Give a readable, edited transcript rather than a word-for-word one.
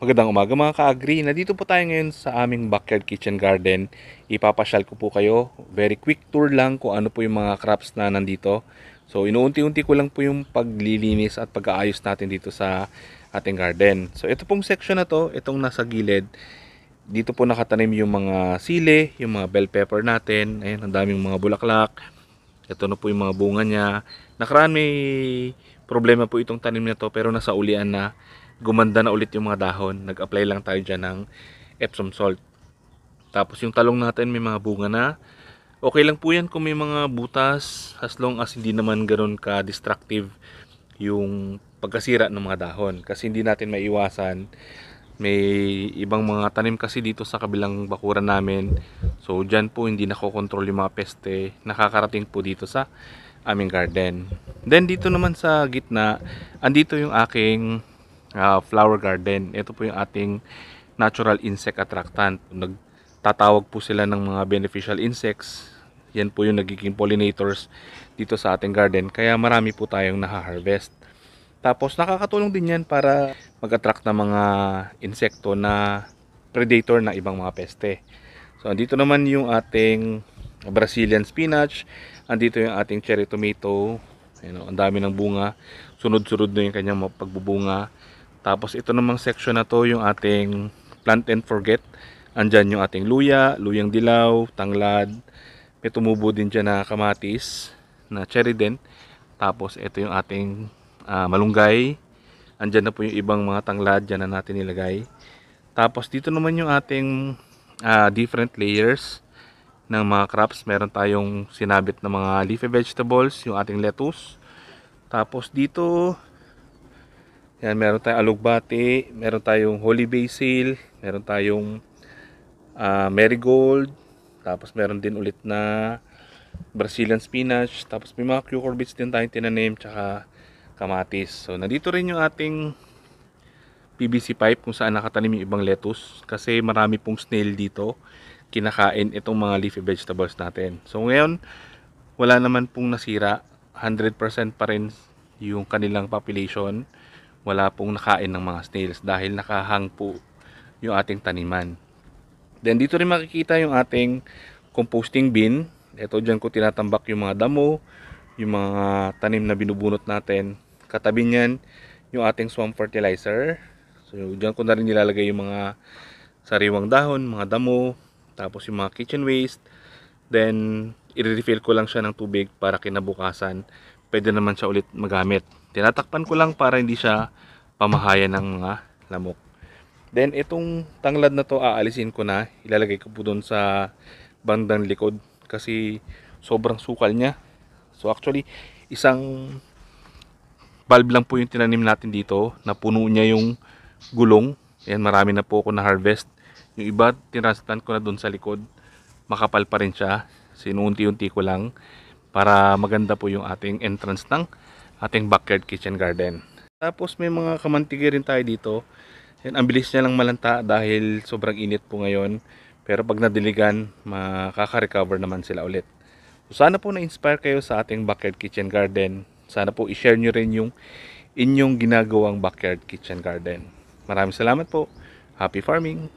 Magandang umaga mga ka-agri. Nandito po tayo ngayon sa aming backyard kitchen garden. Ipapasyal ko po kayo. Very quick tour lang kung ano po yung mga crops na nandito. So inuunti-unti ko lang po yung paglilinis at pag-aayos natin dito sa ating garden. So ito pong section na to, itong nasa gilid. Dito po nakatanim yung mga sili, yung mga bell pepper natin. Ayan, ang daming mga bulaklak. Ito na po yung mga bunga niya. Nakaraan may problema po itong tanim na to pero nasa ulian na. Gumanda na ulit yung mga dahon. Nag-apply lang tayo dyan ng Epsom salt. Tapos yung talong natin may mga bunga na. Okay lang po yan kung may mga butas as long as hindi naman ganoon ka-destructive yung pagkasira ng mga dahon. Kasi hindi natin maiwasan. May ibang mga tanim kasi dito sa kabilang bakuran namin. So dyan po hindi nakokontrol yung mga peste. Nakakarating po dito sa aming garden. Then dito naman sa gitna, andito yung aking flower garden. Ito po yung ating natural insect attractant. Nagtatawag po sila ng mga beneficial insects. Yan po yung nagiging pollinators dito sa ating garden. Kaya marami po tayong naha-harvest. Tapos nakakatulong din yan para mag-attract ng mga insekto na predator na ibang mga peste. So andito naman yung ating Brazilian spinach. Andito yung ating cherry tomato. Ang dami ng bunga. Sunod-sunod na yung kanyang pagbubunga. Tapos ito namang section na to yung ating plant and forget. Andyan yung ating luya, luyang dilaw, tanglad. May tumubo din dyan na kamatis, na cherry din. Tapos ito yung ating malunggay. Andyan na po yung ibang mga tanglad dyan na natin nilagay. Tapos dito naman yung ating different layers ng mga crops. Meron tayong sinabit na mga leafy vegetables, yung ating lettuce. Tapos dito, yan, meron tayong alugbati, meron tayong holy basil, meron tayong marigold, tapos meron din ulit na Brazilian spinach, tapos may mga cucurbits din tayong tinanim, tsaka kamatis. So nandito rin yung ating PVC pipe kung saan nakatanim yung ibang lettuce kasi marami pong snail dito kinakain itong mga leafy vegetables natin. So ngayon wala naman pong nasira, 100% pa rin yung kanilang population. Wala pong nakain ng mga snails dahil nakahang po yung ating taniman. Then dito rin makikita yung ating composting bin. Ito dyan ko tinatambak yung mga damo, yung mga tanim na binubunot natin. Katabi niyan yung ating swamp fertilizer. So dyan ko na rin nilalagay yung mga sariwang dahon, mga damo, tapos yung mga kitchen waste. Then i-refill ko lang siya ng tubig para kinabukasan pwede naman siya ulit magamit. Tinatakpan ko lang para hindi siya pamahayan ng mga lamok. Then itong tanglad na to aalisin ko na. Ilalagay ko po doon sa bandang likod kasi sobrang sukal niya. So actually isang bulb lang po yung tinanim natin dito. Napuno niya yung gulong. Ayan, marami na po ako na harvest. Yung iba tinrastan ko na doon sa likod. Makapal pa rin siya. Sinuunti-unti ko lang para maganda po yung ating entrance ng ating backyard kitchen garden. Tapos may mga kamantigi rin tayo dito. Yan, ang bilis niya lang malanta dahil sobrang init po ngayon. Pero pag nadiligan, makaka-recover naman sila ulit. So sana po na-inspire kayo sa ating backyard kitchen garden. Sana po i-share nyo rin yung inyong ginagawang backyard kitchen garden. Maraming salamat po. Happy farming!